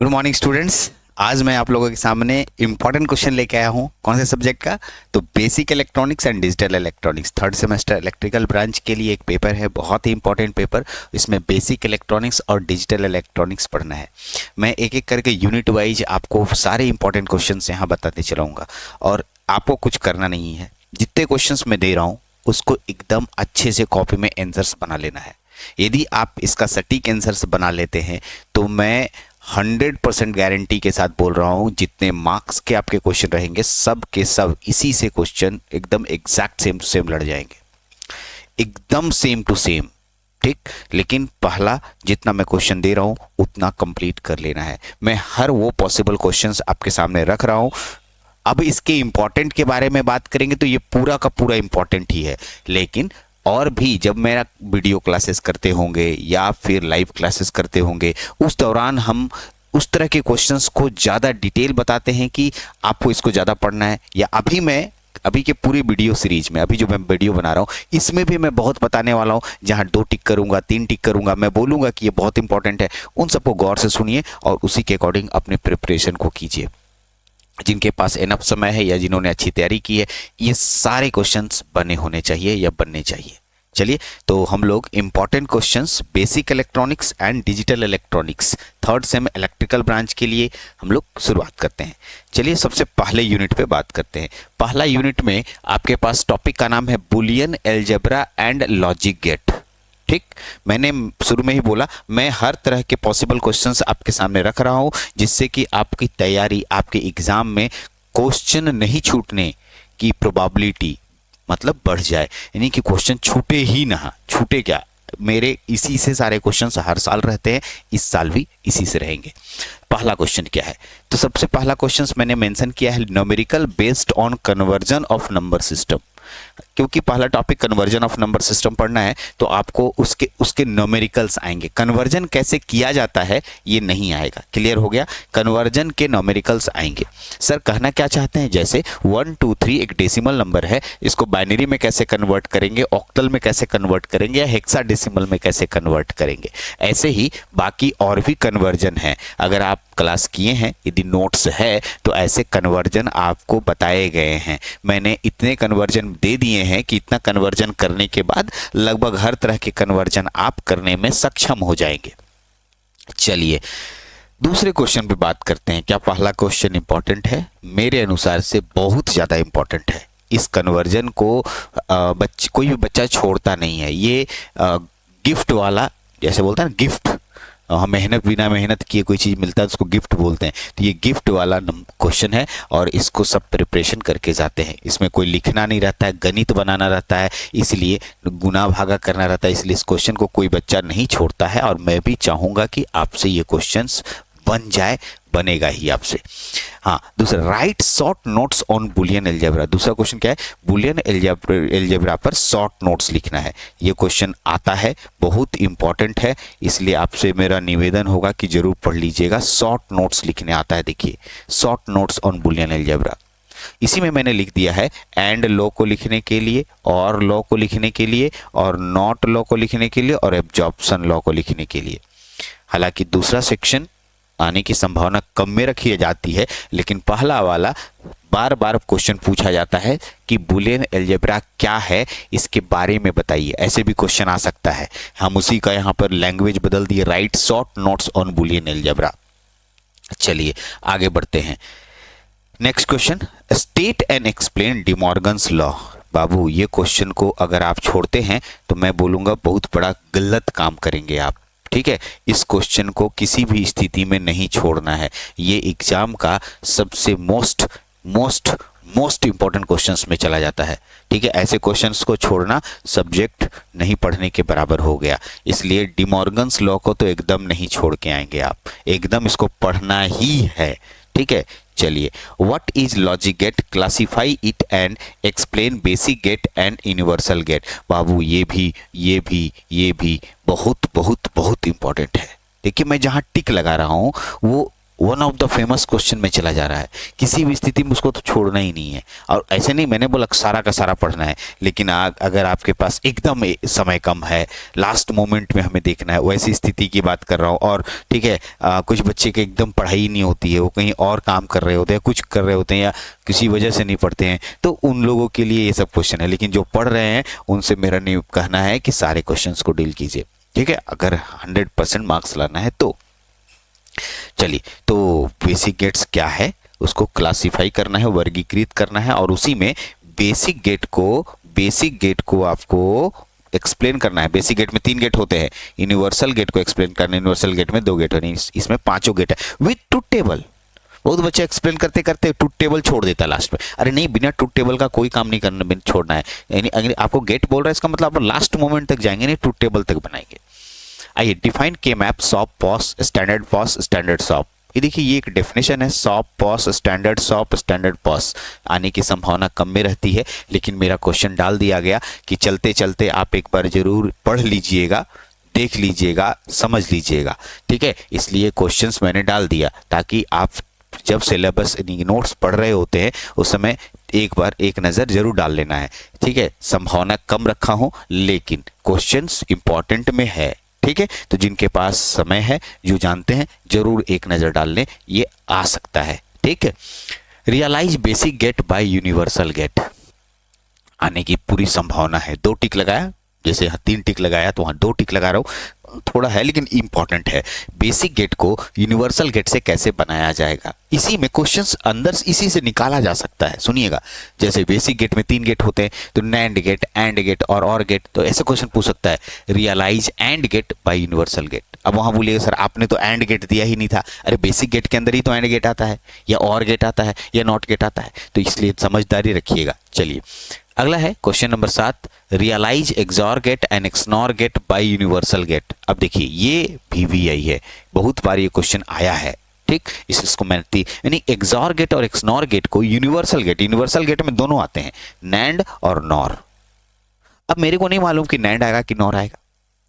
Good morning students. आज मैं आप लोगों के सामने इंपॉर्टेंट क्वेश्चन लेके आया हूँ। कौन से सब्जेक्ट का? तो basic electronics and digital electronics, third semester electrical branch के लिए एक पेपर है, बहुत ही इंपॉर्टेंट पेपर। इसमें बेसिक इलेक्ट्रॉनिक्स और डिजिटल इलेक्ट्रॉनिक्स पढ़ना है। मैं एक एक करके यूनिट वाइज आपको सारे इंपॉर्टेंट क्वेश्चन यहाँ बताते चलाऊँगा और आपको कुछ करना नहीं है। जितने क्वेश्चन मैं दे रहा हूँ उसको एकदम अच्छे से कॉपी में आंसर्स बना लेना है। यदि आप इसका सटीक आंसर्स बना लेते हैं तो मैं 100% गारंटी के साथ बोल रहा हूं, जितने मार्क्स के आपके क्वेश्चन रहेंगे सब के सब इसी से क्वेश्चन एकदम एग्जैक्ट सेम टू सेम लड़ जाएंगे, एकदम सेम टू सेम। ठीक, लेकिन पहला जितना मैं क्वेश्चन दे रहा हूं उतना कंप्लीट कर लेना है। मैं हर वो पॉसिबल क्वेश्चंस आपके सामने रख रहा हूं। अब इसके इंपॉर्टेंट के बारे में बात करेंगे तो ये पूरा का पूरा इंपॉर्टेंट ही है, लेकिन और भी जब मेरा वीडियो क्लासेस करते होंगे या फिर लाइव क्लासेस करते होंगे उस दौरान हम उस तरह के क्वेश्चंस को ज़्यादा डिटेल बताते हैं कि आपको इसको ज़्यादा पढ़ना है। या अभी के पूरी वीडियो सीरीज में, अभी जो मैं वीडियो बना रहा हूँ इसमें भी मैं बहुत बताने वाला हूँ। जहाँ 2 टिक करूँगा, 3 टिक करूँगा, मैं बोलूँगा कि ये बहुत इंपॉर्टेंट है। उन सबको गौर से सुनिए और उसी के अकॉर्डिंग अपने प्रिपरेशन को कीजिए। जिनके पास इनफ समय है या जिन्होंने अच्छी तैयारी की है, ये सारे क्वेश्चंस बने होने चाहिए या बनने चाहिए। चलिए, तो हम लोग important questions basic electronics and digital electronics third same electrical branch के लिए हम लोग शुरुआत करते हैं। चलिए, सबसे पहले यूनिट पे बात करते हैं। पहला यूनिट में आपके पास टॉपिक का नाम है Boolean algebra and logic gate. ठीक, मैंने शुरू में ही बोला मैं हर तरह के पॉसिबल क्वेश्चंस आपके सामने रख रहा हूं, जिससे कि आपकी तैयारी, आपके एग्जाम में क्वेश्चन नहीं छूटने की प्रोबेबिलिटी मतलब बढ़ जाए। यानी कि क्वेश्चन छूटे ही ना, छूटे क्या, मेरे इसी से सारे क्वेश्चंस हर साल रहते हैं, इस साल भी इसी से रहेंगे। पहला क्वेश्चन क्या है? तो सबसे पहला क्वेश्चन मैंने मेंशन किया है numerical based on conversion of number system. क्योंकि पहला topic conversion of number system पढ़ना है तो आपको उसके उसके न्यूमेरिकल्स आएंगे। कन्वर्जन कैसे किया जाता है ये नहीं आएगा। क्लियर हो गया? कन्वर्जन के न्यूमेरिकल्स आएंगे। सर कहना क्या चाहते हैं, जैसे 1 2 3 एक डेसिमल नंबर है, इसको बाइनरी में कैसे कन्वर्ट करेंगे, ऑक्टल में कैसे कन्वर्ट करेंगे या हेक्साडेसिमल में कैसे कन्वर्ट करेंगे। ऐसे ही बाकी और भी कन्वर्जन है। अगर आप क्लास किए हैं, यदि नोट्स है तो ऐसे कन्वर्जन आपको बताए गए हैं। मैंने इतने कन्वर्जन दे दिए हैं कि इतना कन्वर्जन करने के बाद लगभग हर तरह के कन्वर्जन आप करने में सक्षम हो जाएंगे। चलिए, दूसरे क्वेश्चन पे बात करते हैं। क्या पहला क्वेश्चन इंपॉर्टेंट है? मेरे अनुसार से बहुत ज़्यादा इंपॉर्टेंट है। इस कन्वर्जन को कोई भी बच्चा छोड़ता नहीं है। ये गिफ्ट वाला, जैसे बोलता है ना गिफ्ट, हम मेहनत बिना मेहनत किए कोई चीज़ मिलता है उसको गिफ्ट बोलते हैं। तो ये गिफ्ट वाला क्वेश्चन है और इसको सब प्रिपरेशन करके जाते हैं। इसमें कोई लिखना नहीं रहता है, गणित बनाना रहता है, इसलिए गुना भागा करना रहता है। इसलिए इस क्वेश्चन को कोई बच्चा नहीं छोड़ता है और मैं भी चाहूँगा कि आपसे ये क्वेश्चंस बन जाए, बनेगा ही आपसे। हाँ, दूसरा, right short notes on Boolean algebra. दूसरा क्वेश्चन क्या है? बुलियन अलजेब्रा पर शॉर्ट नोट्स लिखना है। ये क्वेश्चन आता है, बहुत इंपॉर्टेंट है, इसलिए आपसे मेरा निवेदन होगा कि जरूर पढ़ लीजिएगा। शॉर्ट नोट्स लिखने आता है। देखिए, short notes on Boolean algebra, इसी में मैंने लिख दिया है एंड लॉ को लिखने के लिए, और लॉ को लिखने के लिए, और नॉट लॉ को लिखने के लिए, और एब्जॉर्प्शन लॉ को लिखने के लिए। हालांकि दूसरा सेक्शन आने की संभावना कम में रखी जाती है, लेकिन पहला वाला बार बार क्वेश्चन पूछा जाता है कि बुलियन अलजेब्रा क्या है, इसके बारे में बताइए। ऐसे भी क्वेश्चन आ सकता है। हम उसी का यहाँ पर लैंग्वेज बदल दिए, write short notes on Boolean algebra. चलिए आगे बढ़ते हैं। Next question, state and explain De Morgan's law. बाबू, ये क्वेश्चन को अगर आप छोड़ते हैं तो मैं बोलूँगा बहुत बड़ा गलत काम करेंगे आप। ठीक है, इस क्वेश्चन को किसी भी स्थिति में नहीं छोड़ना है। ये एग्जाम का सबसे most most most important questions में चला जाता है। ठीक है, ऐसे क्वेश्चंस को छोड़ना सब्जेक्ट नहीं पढ़ने के बराबर हो गया। इसलिए डिमॉर्गन्स लॉ को तो एकदम नहीं छोड़ के आएंगे आप, एकदम इसको पढ़ना ही है। ठीक है, चलिए, what is logic gate, classify it and explain basic gate and universal gate. बाबू, ये भी बहुत बहुत बहुत इंपॉर्टेंट है। देखिए, मैं जहाँ टिक लगा रहा हूँ वो one of the famous question में चला जा रहा है, किसी भी स्थिति में उसको तो छोड़ना ही नहीं है। और ऐसे नहीं मैंने बोला सारा का सारा पढ़ना है, लेकिन अगर आपके पास एकदम समय कम है, लास्ट मोमेंट में हमें देखना है, वैसी स्थिति की बात कर रहा हूँ। और ठीक है, कुछ बच्चे के एकदम पढ़ाई नहीं होती है, वो कहीं और काम कर रहे होते हैं, कुछ कर रहे होते हैं, या किसी वजह से नहीं पढ़ते हैं, तो उन लोगों के लिए ये सब क्वेश्चन है। लेकिन जो पढ़ रहे हैं उनसे मेरा नहीं कहना है कि सारे क्वेश्चंस को डील कीजिए, ठीक है, अगर 100% मार्क्स लाना है तो। चलिए, तो बेसिक गेट्स क्या है उसको क्लासिफाई करना है, वर्गीकृत करना है, और उसी में बेसिक गेट को आपको एक्सप्लेन करना है। बेसिक गेट में 3 गेट होते हैं, यूनिवर्सल गेट को एक्सप्लेन करना है, यूनिवर्सल गेट में 2 गेट होने, इसमें 5 गेट है विथ ट्रूथ टेबल। बहुत बच्चे एक्सप्लेन करते करते ट्रूथ टेबल छोड़ देता है लास्ट में। अरे नहीं, बिना ट्रूथ टेबल का कोई काम नहीं करना, छोड़ना है। यानी अगर आपको गेट बोल रहा है इसका मतलब आप लास्ट मोमेंट तक जाएंगे, नहीं ट्रूथ टेबल तक बनाएंगे। आइए, define K map, SOP, POS, standard POS, standard SOP. ये देखिए, ये एक डेफिनेशन है, SOP, POS, standard SOP, standard POS आने की संभावना कम में रहती है, लेकिन मेरा क्वेश्चन डाल दिया गया कि चलते चलते आप एक बार जरूर पढ़ लीजिएगा, देख लीजिएगा, समझ लीजिएगा, ठीक है। इसलिए क्वेश्चंस मैंने डाल दिया ताकि आप जब सिलेबस नोट्स पढ़ रहे होते हैं उस समय एक बार एक नज़र जरूर डाल लेना है, ठीक है। संभावना कम रखा हूं लेकिन क्वेश्चंस इंपॉर्टेंट में है, ठीक है। तो जिनके पास समय है, जो जानते हैं, जरूर एक नज़र डाल लें, ये आ सकता है, ठीक है। Realize basic gate by universal gate आने की पूरी संभावना है। 2 टिक लगाया, जैसे यहाँ 3 टिक लगाया तो वहाँ 2 टिक लगा रहा हूँ, थोड़ा है लेकिन इंपॉर्टेंट है। बेसिक गेट को यूनिवर्सल गेट से कैसे बनाया जाएगा, इसी में क्वेश्चंस अंदर इसी से निकाला जा सकता है। सुनिएगा, जैसे बेसिक गेट में 3 गेट होते हैं, तो NAND gate, AND gate OR gate, तो ऐसे क्वेश्चन पूछ सकता है, realize AND gate by universal gate. अब वहां बोलिएगा सर आपने तो एंड गेट दिया ही नहीं था। अरे बेसिक गेट के अंदर ही तो एंड गेट आता है, या और गेट आता है, या नॉट गेट आता है, तो इसलिए समझदारी रखिएगा। चलिए, अगला है question number 7, realize XOR gate and XNOR gate by universal gate. अब देखिए, ये VVI है, बहुत बार ये क्वेश्चन आया है, ठीक। इसको मैंने यानी एक्सॉर गेट और एक्सनॉर गेट को यूनिवर्सल गेट में दोनों आते हैं, नैंड और नॉर। अब मेरे को नहीं मालूम कि नैंड आएगा कि नॉर आएगा।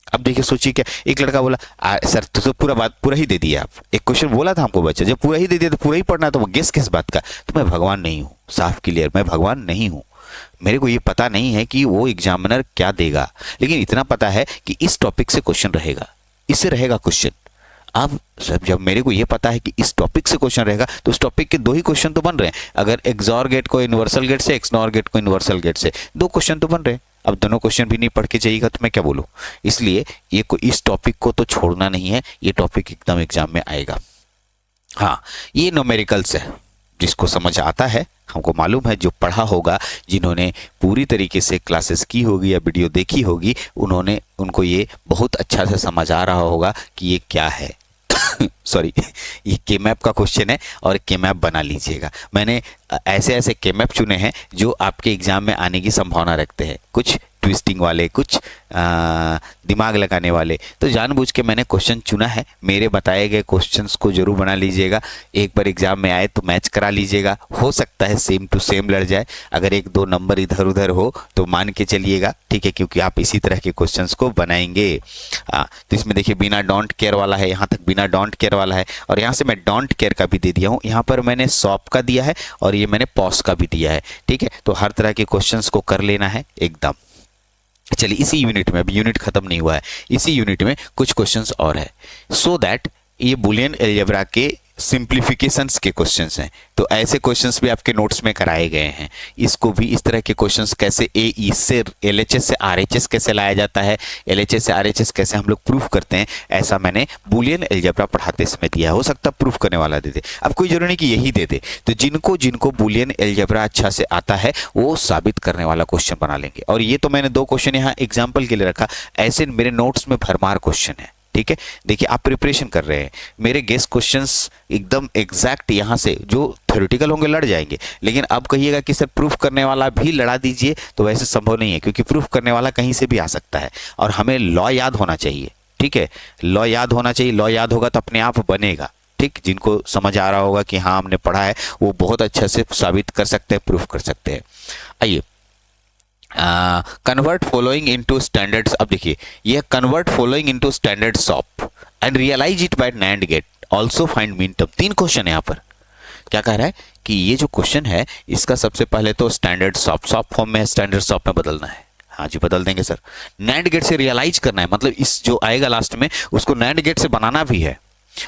अब देखिए, सोचिए, क्या एक लड़का बोला सर तो पूरा ही दे दिया, आप एक क्वेश्चन बोला था हमको बच्चा, जब पूरा ही दे दिया तो पूरा ही पढ़ना, तो वो गेस किस बात का। तो मैं भगवान नहीं हूँ, साफ क्लियर, मैं भगवान नहीं हूँ। मेरे को ये पता नहीं है कि वो एग्जामिनर क्या देगा, लेकिन इतना पता है कि इस टॉपिक से क्वेश्चन रहेगा, इससे रहेगा क्वेश्चन। अब जब मेरे को ये पता है कि इस टॉपिक से क्वेश्चन रहेगा, तो उस टॉपिक के 2 ही क्वेश्चन तो बन रहे हैं। अगर एक्सॉर गेट को यूनिवर्सल गेट से, एक्सनॉर गेट को यूनिवर्सल गेट से, 2 क्वेश्चन तो बन रहे हैं। अब दोनों क्वेश्चन भी नहीं पढ़ के जाइएगा तो मैं क्या बोलूँ। इसलिए ये इस टॉपिक को तो छोड़ना नहीं है, ये टॉपिक एकदम एग्जाम में आएगा। हाँ, ये न्यूमेरिकल्स है, जिसको समझ आता है, हमको मालूम है, जो पढ़ा होगा, जिन्होंने पूरी तरीके से क्लासेस की होगी या वीडियो देखी होगी, उनको ये बहुत अच्छा से समझ आ रहा होगा कि ये क्या है। सॉरी, ये के मैप का क्वेश्चन है और के मैप बना लीजिएगा। मैंने ऐसे के मैप चुने हैं जो आपके एग्जाम में आने की संभावना रखते हैं, कुछ ट्विस्टिंग वाले, कुछ दिमाग लगाने वाले, तो जानबूझ के मैंने क्वेश्चन चुना है। मेरे बताए गए क्वेश्चंस को जरूर बना लीजिएगा, एक बार एग्जाम में आए तो मैच करा लीजिएगा। हो सकता है सेम टू सेम लड़ जाए, अगर 1-2 नंबर इधर उधर हो तो मान के चलिएगा, ठीक है, क्योंकि आप इसी तरह के क्वेश्चंस को बनाएंगे। तो इसमें देखिए, बिना डोंट केयर वाला है, यहाँ तक बिना डोंट केयर वाला है, और यहाँ से मैं डोंट केयर का भी दे दिया हूँ। यहाँ पर मैंने सॉप का दिया है और ये मैंने पॉस का भी दिया है, ठीक है। तो हर तरह के क्वेश्चंस को कर लेना है एकदम। चलिए, इसी यूनिट में, अभी यूनिट खत्म नहीं हुआ है, इसी यूनिट में कुछ क्वेश्चंस और है, सो दैट ये बुलियन अलजेब्रा के सिंप्लीफिकेशंस के क्वेश्चंस हैं। तो ऐसे क्वेश्चंस भी आपके नोट्स में कराए गए हैं। इसको भी इस तरह के क्वेश्चंस, कैसे AE से LHS से RHS कैसे लाया जाता है, LHS से RHS कैसे हम लोग प्रूफ करते हैं, ऐसा मैंने बुलियन अलजेब्रा पढ़ाते समय दिया। हो सकता है प्रूफ करने वाला दे दे, अब कोई जरूरी नहीं कि यही दे दे। तो जिनको बुलियन अलजेब्रा अच्छा से आता है वो साबित करने वाला क्वेश्चन बना लेंगे। और ये तो मैंने 2 क्वेश्चन यहाँ एग्जाम्पल के लिए रखा, ऐसे मेरे नोट्स में भरमार क्वेश्चन है, ठीक है। देखिए, आप प्रिपरेशन कर रहे हैं, मेरे गेस क्वेश्चंस एकदम एग्जैक्ट यहाँ से जो थ्योरेटिकल होंगे लड़ जाएंगे, लेकिन अब कहिएगा कि सर प्रूफ करने वाला भी लड़ा दीजिए, तो वैसे संभव नहीं है, क्योंकि प्रूफ करने वाला कहीं से भी आ सकता है। और हमें लॉ याद होना चाहिए, ठीक है, लॉ याद होना चाहिए। लॉ याद होगा तो अपने आप बनेगा, ठीक। जिनको समझ आ रहा होगा कि हाँ हमने पढ़ा है, वो बहुत अच्छे से साबित कर सकते हैं, प्रूफ कर सकते हैं। आइए, कन्वर्ट फॉलोइंग इनटू स्टैंडर्ड्स। अब देखिए, ये convert following into standard SOP and realize it by NAND gate. Also find min term. 3 question है यहाँ पर। क्या कह रहा है कि ये जो क्वेश्चन है इसका सबसे पहले तो स्टैंडर्ड सॉफ्ट फॉर्म में है, स्टैंडर्ड सॉफ्ट में बदलना है। हाँ जी बदल देंगे सर। नैंड गेट से रियलाइज करना है, मतलब इस जो आएगा लास्ट में उसको नैंड गेट से बनाना भी है,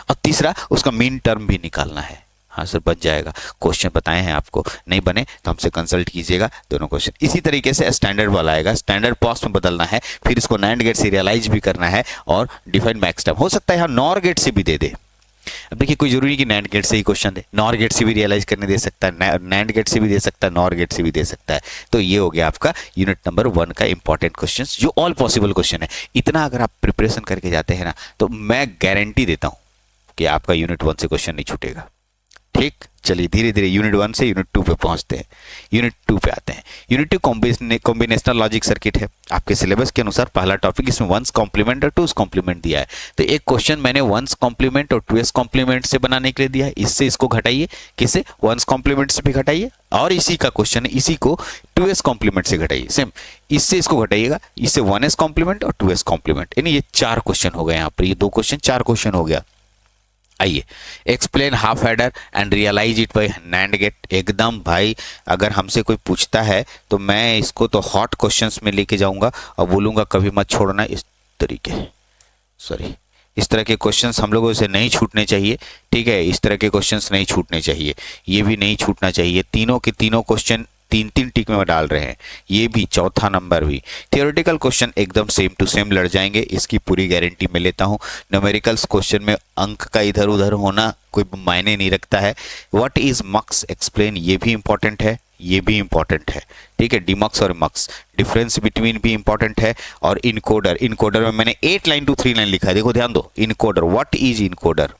और तीसरा उसका मीन टर्म भी निकालना है। हाँ सर बच जाएगा। क्वेश्चन बताए हैं आपको, नहीं बने तो हमसे कंसल्ट कीजिएगा दोनों क्वेश्चन। इसी तरीके से स्टैंडर्ड वाला आएगा, स्टैंडर्ड पॉस्ट में बदलना है, फिर इसको नैंड गेट से रियलाइज भी करना है और डिफाइन मैक्स टर्म। हो सकता है यहाँ नॉर गेट से भी दे दे। अब देखिए कोई जरूरी कि नैंड गेट से ही क्वेश्चन दे, नॉर गेट से भी रियलाइज करने दे सकता है, नैंड गेट से भी दे सकता है, नॉर गेट से भी दे सकता है। तो ये हो गया आपका यूनिट नंबर 1 का इंपॉर्टेंट क्वेश्चन, जो ऑल पॉसिबल क्वेश्चन है। इतना अगर आप प्रिपरेशन करके जाते हैं ना तो मैं गारंटी देता हूं कि आपका यूनिट 1 से क्वेश्चन नहीं छूटेगा। ठीक, चलिए धीरे धीरे यूनिट 1 से यूनिट 2 पे पहुंचते हैं। यूनिट 2 पे आते हैं। यूनिट 2 कॉम्बिनेशनल लॉजिक सर्किट है। आपके सिलेबस के अनुसार पहला टॉपिक, इसमें 1's कॉम्प्लीमेंट और 2's कॉम्प्लीमेंट दिया है। तो एक क्वेश्चन मैंने 1's कॉम्प्लीमेंट और 2's कॉम्प्लीमेंट से बनाने के लिए दिया है। इससे इसको घटाइए, किससे? 1's कॉम्प्लीमेंट से भी घटाइए, और इसी का क्वेश्चन है, इसी को 2's कॉम्प्लीमेंट से घटाइए। सेम इससे इसको घटाइएगा, इससे 1's कॉम्प्लीमेंट और 2's कॉम्प्लीमेंट, यानी ये 4 क्वेश्चन हो गए यहाँ पर। ये 2 क्वेश्चन 4 क्वेश्चन हो गया। आइए, explain half adder and realize it by NAND gate. एकदम भाई, अगर हमसे कोई पूछता है तो मैं इसको तो हॉट क्वेश्चंस में लेके जाऊंगा और बोलूंगा कभी मत छोड़ना। इस तरह के क्वेश्चंस हम लोगों से नहीं छूटने चाहिए। ठीक है, इस तरह के क्वेश्चंस नहीं छूटने चाहिए, ये भी नहीं छूटना चाहिए। तीनों के तीनों क्वेश्चन 3-3 टिक में डाल रहे हैं, ये भी, चौथा नंबर भी। थियोरेटिकल क्वेश्चन एकदम सेम टू सेम लड़ जाएंगे, इसकी पूरी गारंटी मैं लेता हूँ। न्यूमेरिकल्स क्वेश्चन में अंक का इधर उधर होना कोई मायने नहीं रखता है। व्हाट इज मक्स एक्सप्लेन, ये भी इंपॉर्टेंट है, ये भी इंपॉर्टेंट है। ठीक है, डिमक्स और मक्स, डिफरेंस बिटवीन भी इंपॉर्टेंट है। और इनकोडर, इनकोडर में मैंने 8 लाइन to 3 लाइन लिखा है, देखो ध्यान दो। Encoder, what is encoder.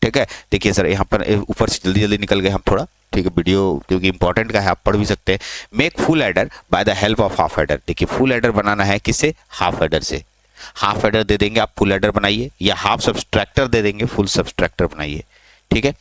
ठीक है, देखिए सर यहाँ पर ऊपर से जल्दी जल्दी निकल गए हम थोड़ा। ठीक है, वीडियो क्योंकि इंपॉर्टेंट का है, आप पढ़ भी सकते हैं। Make full adder by the help of half adder. देखिए फुल एडर बनाना है किससे? हाफ एडर से। हाफ एडर दे देंगे आप, फुल एडर बनाइए, या हाफ सब्सट्रैक्टर दे देंगे, फुल सब्सट्रैक्टर बनाइए। ठीक है,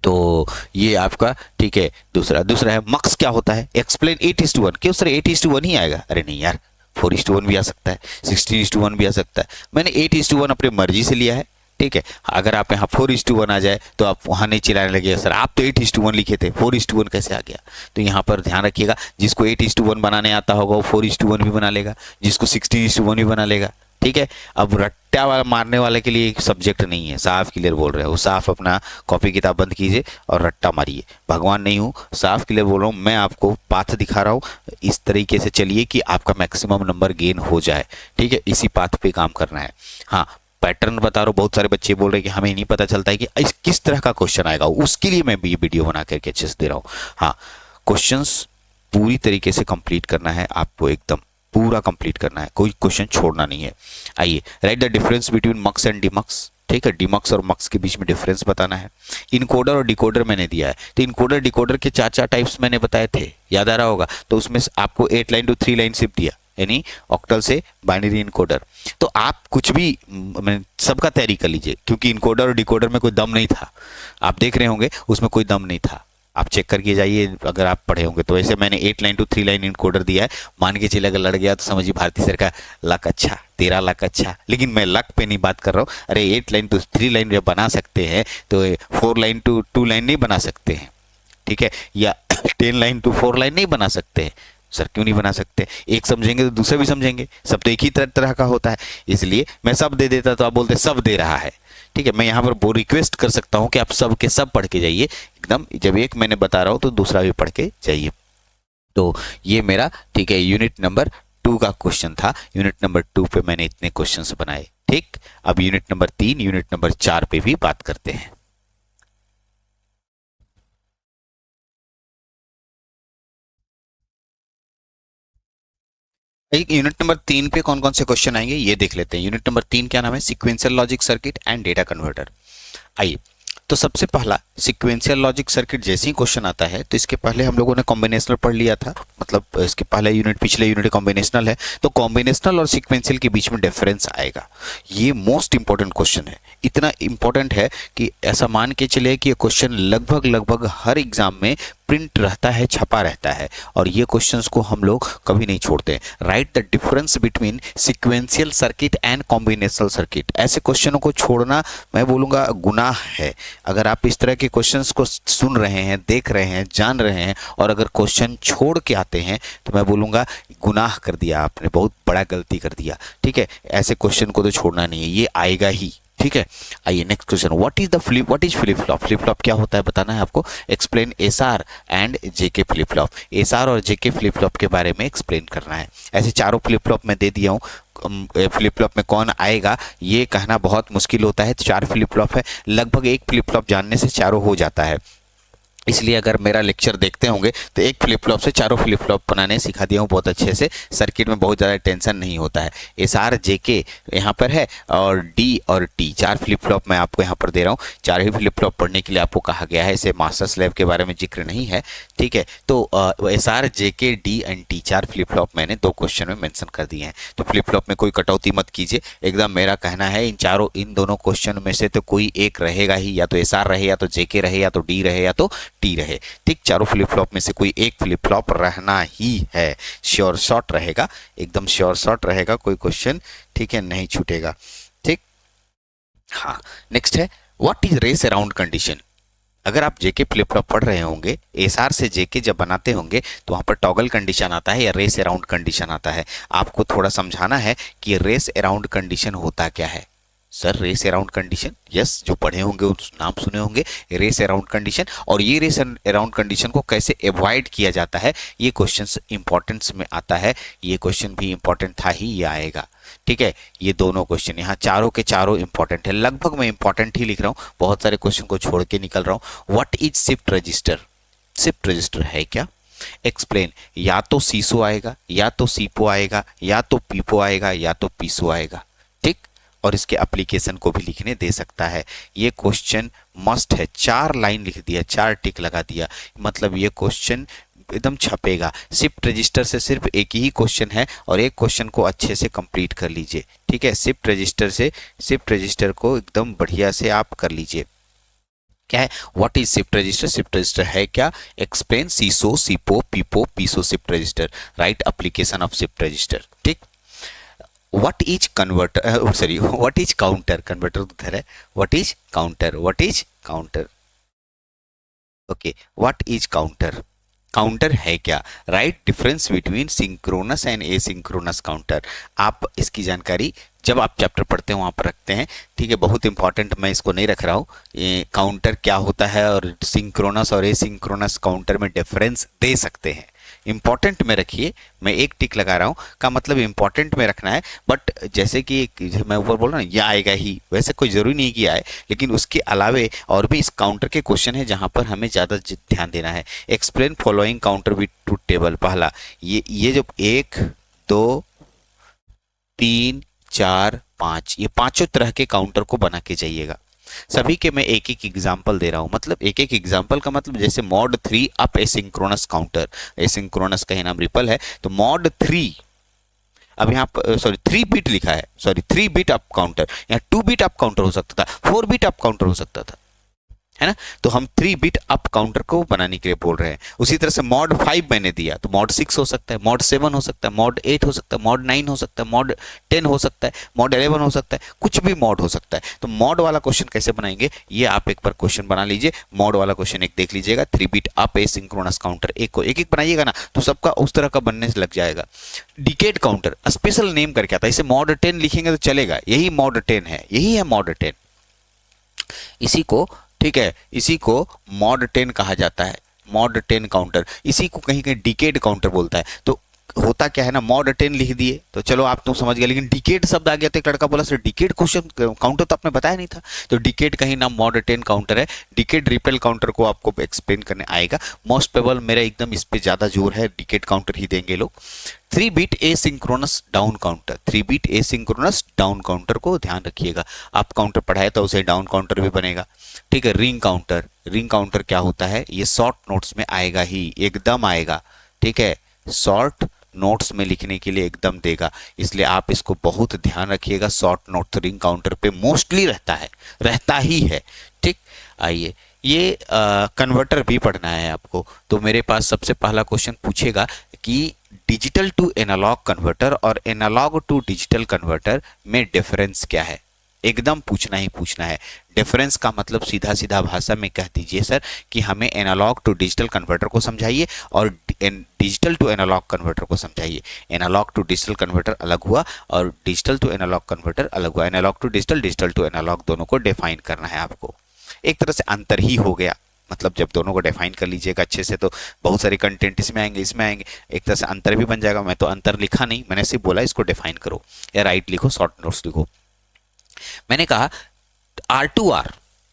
तो ये आपका, ठीक है। दूसरा है मक्स। क्या होता है? एक्सप्लेन 8:1। क्यों सर 8:1 ही आएगा? अरे नहीं यार, 4:1 भी आ सकता है, 16:1 भी आ सकता है। मैंने 8:1 अपनी मर्जी से लिया है। ठीक है, अगर आप यहाँ 4:1 आ जाए तो आप वहाँ नहीं चिल्लाने लगे सर आप तो 8:1 लिखे थे, 4:1 कैसे आ गया। तो यहाँ पर ध्यान रखिएगा, जिसको 8:1 बनाने आता होगा वो 4:1 भी बना लेगा, जिसको 16:1 भी बना लेगा। ठीक है, अब रट्टा वाला मारने वाले के लिए एक सब्जेक्ट नहीं है, साफ क्लियर बोल रहे हो। साफ अपना कॉपी किताब बंद कीजिए और रट्टा मारिए। भगवान नहीं हूँ, साफ क्लियर बोल रहा हूँ, मैं आपको पाथ दिखा रहा हूँ। इस तरीके से चलिए कि आपका मैक्सिमम नंबर गेन हो जाए। ठीक है, इसी पाथ पे काम करना है। हाँ, पैटर्न बता रहा हूँ। बहुत सारे बच्चे बोल रहे हैं कि हमें नहीं पता चलता है कि इस किस तरह का क्वेश्चन आएगा, उसके लिए मैं भी ये वीडियो बना करके अच्छे से दे रहा हूँ। हाँ, क्वेश्चंस पूरी तरीके से कंप्लीट करना है आपको, एकदम पूरा कंप्लीट करना है, कोई क्वेश्चन छोड़ना नहीं है। आइए, write the difference between mux and demux. ठीक है, डिमक्स और मक्स के बीच में डिफरेंस बताना है। इनकोडर और डिकोडर मैंने दिया है, तो इनकोडर डिकोडर के 4 टाइप्स मैंने बताए थे, याद आ रहा होगा। तो उसमें आपको 8 लाइन to 3 लाइन सिर्फ दिया, यानी ऑक्टल से बाइनरी इनकोडर। तो आप कुछ भी सबका तैयारी कर लीजिए, क्योंकि इनकोडर और डिकोडर में कोई दम नहीं था। आप देख रहे होंगे उसमें कोई दम नहीं था, आप चेक करके जाइए अगर आप पढ़े होंगे तो। ऐसे मैंने 8 लाइन to 3 लाइन इनकोडर दिया है। मान के चले अगर लड़ गया तो समझिए भारती सर का लक अच्छा, तेरा लक अच्छा। लेकिन मैं लक पे नहीं बात कर रहा हूँ। अरे 8 लाइन to 3 लाइन जब बना सकते हैं तो 4 लाइन to 2 लाइन नहीं बना सकते हैं। ठीक है, या 10 लाइन to 4 लाइन नहीं बना सकते हैं। सर क्यों नहीं बना सकते? एक समझेंगे तो दूसरे भी समझेंगे, सब तो एक ही तरह का होता है। इसलिए मैं सब दे देता तो आप बोलते सब दे रहा है। ठीक है, मैं यहाँ पर वो रिक्वेस्ट कर सकता हूँ कि आप सब के सब पढ़ के जाइए एकदम। जब एक मैंने बता रहा हूँ तो दूसरा भी पढ़ के जाइए। तो ये मेरा, ठीक है, यूनिट नंबर 2 का क्वेश्चन था। यूनिट नंबर 2 पे मैंने इतने क्वेश्चंस बनाए। ठीक, अब यूनिट नंबर 3, यूनिट नंबर 4 पे भी बात करते हैं। यूनिट नंबर 3 पे कौन कौन से क्वेश्चन आएंगे ये देख लेते हैं। यूनिट नंबर 3 क्या नाम है? Sequential logic circuit and data converter. आइए, तो सबसे पहला सीक्वेंशियल लॉजिक सर्किट जैसे ही क्वेश्चन आता है तो इसके पहले हम लोगों ने कॉम्बिनेशनल पढ़ लिया था, मतलब इसके पहले यूनिट, पिछले यूनिट कॉम्बिनेशनल है। तो कॉम्बिनेशनल और सीक्वेंशियल के बीच में डिफरेंस आएगा। ये मोस्ट इंपॉर्टेंट क्वेश्चन है, इतना इंपॉर्टेंट है कि ऐसा मान के चले कि ये क्वेश्चन लगभग हर एग्जाम में प्रिंट रहता है, छपा रहता है, और ये क्वेश्चंस को हम लोग कभी नहीं छोड़ते। Right the difference between sequential circuit and combinational circuit. ऐसे क्वेश्चनों को छोड़ना मैं बोलूँगा गुनाह है। अगर आप इस तरह के क्वेश्चंस को सुन रहे हैं, देख रहे हैं, जान रहे हैं, और अगर क्वेश्चन छोड़ के आते हैं तो मैं बोलूँगा गुनाह कर दिया आपने, बहुत बड़ा गलती कर दिया। ठीक है, ऐसे क्वेश्चन को तो छोड़ना नहीं है, ये आएगा ही। ठीक है, आइए next question. What is flip flop? Flip flop क्या होता है बताना है आपको। Explain SR and JK flip flop. SR और जेके फ्लिप फ्लॉप के बारे में एक्सप्लेन करना है। ऐसे चारों फ्लिप फ्लॉप मैं दे दिया हूँ। फ्लिप फ्लॉप में कौन आएगा ये कहना बहुत मुश्किल होता है। 4 फ्लिप फ्लॉप है, लगभग एक फ्लिप फ्लॉप जानने से चारों हो जाता है। इसलिए अगर मेरा लेक्चर देखते होंगे तो एक फ्लिप फ्लॉप से चारों फ्लिप फ्लॉप बनाने सिखा दिया हूँ बहुत अच्छे से। सर्किट में बहुत ज़्यादा टेंशन नहीं होता है। एस आर जे के यहाँ पर है, और डी और टी, 4 फ्लिप फ्लॉप मैं आपको यहाँ पर दे रहा हूँ। 4 ही फ्लिप फ्लॉप पढ़ने के लिए आपको कहा गया है। इसे मास्टर स्लेब के बारे में जिक्र नहीं है। ठीक है, तो एस आर जे के D and T 4 flip flop मैंने 2 क्वेश्चन में मेंशन कर दिए हैं। तो फ्लिप फ्लॉप में कोई कटौती मत कीजिए, एकदम मेरा कहना है इन दोनों क्वेश्चन में से तो कोई एक रहेगा ही, या तो एस आर रहे, या तो जे के रहे, या तो डी रहे, या तो टी रहे। ठीक, चारों फ्लिप फ्लॉप में से कोई एक फ्लिप फ्लॉप रहना ही है। श्योर शॉट रहेगा, एकदम श्योर शॉट रहेगा, कोई क्वेश्चन ठीक है नहीं छूटेगा। ठीक, हाँ नेक्स्ट है what is race around condition. अगर आप जेके फ्लिप फ्लॉप पढ़ रहे होंगे, एसआर से जेके जब बनाते होंगे तो वहां पर टॉगल कंडीशन आता है या रेस अराउंड कंडीशन आता है। आपको थोड़ा समझाना है कि रेस अराउंड कंडीशन होता क्या है। Sir race around condition, yes, जो पढ़े होंगे उस नाम सुने होंगे, रेस अराउंड कंडीशन। और ये रेस अराउंड कंडीशन को कैसे अवॉइड किया जाता है, ये क्वेश्चन इंपॉर्टेंस में आता है। ये क्वेश्चन भी इंपॉर्टेंट था ही, ये आएगा। ठीक है, ये दोनों क्वेश्चन यहाँ चारों के चारों इंपॉर्टेंट है। लगभग मैं इंपॉर्टेंट ही लिख रहा हूँ, बहुत सारे क्वेश्चन को छोड़ के निकल रहा हूँ। What is shift register? Shift register है क्या? एक्सप्लेन। या तो सीसो आएगा, या तो सीपो आएगा, या तो पीपो आएगा, या तो पीसो आएगा। ठीक, और इसके एप्लीकेशन को भी लिखने दे सकता है। ये क्वेश्चन मस्ट है, 4 लाइन लिख दिया, 4 टिक लगा दिया, मतलब ये क्वेश्चन एकदम छपेगा। शिफ्ट रजिस्टर से सिर्फ एक ही क्वेश्चन है, और एक क्वेश्चन को अच्छे से कंप्लीट कर लीजिए। ठीक है, शिफ्ट रजिस्टर से शिफ्ट रजिस्टर को एकदम बढ़िया से आप कर लीजिए। क्या है? What is shift register? Shift register है क्या? Explain SISO, SIPO, PIPO, PISO shift register. Write application of shift register. ठीक, what is converter what is counter? Converter उधर है, what is counter? what is counter? Okay, what is counter? Counter है क्या? Write difference between synchronous and asynchronous counter. आप इसकी जानकारी जब आप चैप्टर पढ़ते हैं वहाँ पर रखते हैं। ठीक है, बहुत इंपॉर्टेंट, मैं इसको नहीं रख रहा हूँ। ये काउंटर क्या होता है और सिंक्रोनस और एसिंक्रोनस काउंटर में डिफरेंस दे सकते हैं। इंपॉर्टेंट में रखिए, मैं एक टिक लगा रहा हूँ, का मतलब इंपॉर्टेंट में रखना है। बट जैसे कि मैं ऊपर बोल रहा हूँ यह आएगा ही, वैसे कोई ज़रूरी नहीं कि आए, लेकिन उसके अलावे और भी इस काउंटर के क्वेश्चन है जहाँ पर हमें ज़्यादा ध्यान देना है। Explain following counter with truth table. पहला ये जो 1 2 3 4 5, ये पांचों तरह के काउंटर को बना के जाइएगा। सभी के मैं एक एक एग्जाम्पल दे रहा हूं, मतलब एक एक एग्जाम्पल का मतलब जैसे mod 3 up asynchronous counter, asynchronous का ही नाम रिपल है, तो मॉड 3 अब यहाँ पर 3 बिट लिखा है, 3 बिट अप काउंटर, यहाँ 2 बिट अप काउंटर हो सकता था, 4 बिट अप काउंटर हो सकता था, है ना। तो हम 3 बिट अप काउंटर को बनाने के लिए बोल रहे हैं। उसी तरह से मॉड 5 मैंने दिया, तो मॉड 6 हो सकता है, मॉड 7 हो सकता है, मॉड 8 हो सकता है, मॉड 9 हो सकता है, मॉड 10 हो सकता है, मॉड 11 हो सकता है, कुछ भी मॉड हो सकता है। तो मॉड वाला क्वेश्चन कैसे बनाएंगे, ये आप एक बार क्वेश्चन बना लीजिए। मॉड वाला क्वेश्चन एक देख लीजिएगा, 3 बिट अप एसिंक्रोनस काउंटर, एक को एक एक बनाइएगा ना, तो सबका उस तरह का बनने से लग जाएगा। डिकेड काउंटर स्पेशल नेम करके आता है, इसे मॉड 10 लिखेंगे तो चलेगा, यही मॉड 10 है, यही है मॉड 10। इसी को, ठीक है, इसी को मॉड 10 कहा जाता है, मॉड 10 काउंटर। इसी को कहीं कहीं डिकेड काउंटर बोलता है। तो होता क्या है ना, मॉड 10 लिख दिए तो चलो आप तो समझ गए, लेकिन डिकेड शब्द आ गया तो एक लड़का बोला सर डिकेड क्वेश्चन काउंटर तो आपने बताया नहीं था। तो डिकेड कहीं ना मॉड 10 काउंटर है, डिकेड रिपेल काउंटर को आपको एक्सप्लेन करने आएगा। मोस्ट प्रोबेबल मेरा एकदम इस पे ज्यादा जोर है, डिकेड काउंटर ही देंगे लोग। 3 bit asynchronous down counter, 3 bit asynchronous down counter को ध्यान रखिएगा। आप काउंटर पढ़ाए तो उसे डाउन काउंटर भी बनेगा। ठीक है, रिंग काउंटर, रिंग काउंटर क्या होता है, ये शॉर्ट नोट्स में आएगा ही, एकदम आएगा। ठीक है, शॉर्ट नोट्स में लिखने के लिए एकदम देगा, इसलिए आप इसको बहुत ध्यान रखिएगा। शॉर्ट नोट रिंग काउंटर पे मोस्टली रहता है, रहता ही है। ठीक, आइए ये कन्वर्टर भी पढ़ना है आपको। तो मेरे पास सबसे पहला क्वेश्चन पूछेगा कि डिजिटल टू एनालॉग कन्वर्टर और एनालॉग टू डिजिटल कन्वर्टर में डिफरेंस क्या है। एकदम पूछना ही पूछना है। डिफरेंस का मतलब सीधा सीधा भाषा में कह दीजिए सर कि हमें एनालॉग टू डिजिटल कन्वर्टर को समझाइए और डिजिटल टू एनालॉग कन्वर्टर को समझाइए। एनालॉग टू डिजिटल कन्वर्टर अलग हुआ और डिजिटल टू एनालॉग कन्वर्टर अलग हुआ। Analog to digital, digital to analog, दोनों को डिफाइन करना है आपको। एक तरह से अंतर ही हो गया, मतलब जब दोनों को डिफाइन कर लीजिएगा अच्छे से तो बहुत सारे कंटेंट इसमें आएंगे, इसमें आएंगे, एक तरह से अंतर भी बन जाएगा। मैं तो अंतर लिखा नहीं, मैंने सिर्फ बोला इसको डिफाइन करो या राइट लिखो, शॉर्ट नोट्स लिखो। मैंने कहा R2R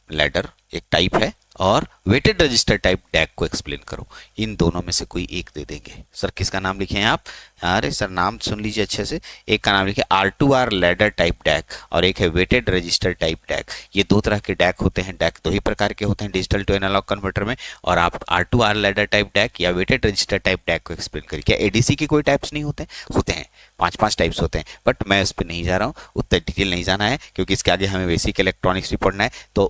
लैडर एक टाइप है और वेटेड रजिस्टर टाइप डैक को एक्सप्लेन करो। इन दोनों में से कोई एक दे देंगे। सर किसका नाम लिखे हैं आप? अरे सर नाम सुन लीजिए अच्छे से। एक का नाम लिखे R2R लैडर टाइप डैक और एक है वेटेड रजिस्टर टाइप डैक। ये दो तरह के डैक होते हैं। डैक दो ही प्रकार के होते हैं डिजिटल टू एनालॉग कन्वर्टर में। और आप R2R लैडर टाइप डैक या वेटेड रजिस्टर टाइप डैक को एक्सप्लेन करिए। क्या एडीसी के कोई टाइप्स नहीं होते? होते हैं, 5 टाइप्स होते हैं, बट मैं उस पर नहीं जा रहा हूँ, उतना डिटेल नहीं जाना है क्योंकि इसके आगे हमें बेसिक इलेक्ट्रॉनिक्स भी पढ़ना है। तो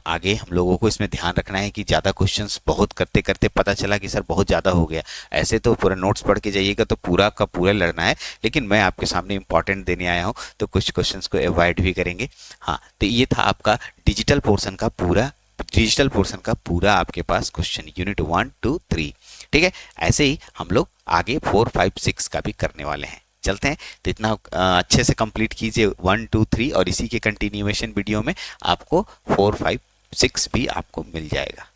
आगे हम लोगों को इसमें ध्यान रखना है कि ज़्यादा क्वेश्चंस बहुत करते करते पता चला कि सर बहुत ज़्यादा हो गया। ऐसे तो पूरा नोट्स पढ़ के जाइएगा तो पूरा का पूरा लड़ना है, लेकिन मैं आपके सामने इंपॉर्टेंट देने आया हूँ तो कुछ क्वेश्चंस को अवॉइड भी करेंगे। हाँ, तो ये था आपका डिजिटल पोर्शन का पूरा आपके पास क्वेश्चन यूनिट 1 2 3। ठीक है, ऐसे ही हम लोग आगे 4 5 6 का भी करने वाले हैं। चलते हैं, तो इतना अच्छे से कंप्लीट कीजिए 1 2 3 और इसी के कंटिन्यूएशन वीडियो में आपको 4 5 6 भी आपको मिल जाएगा।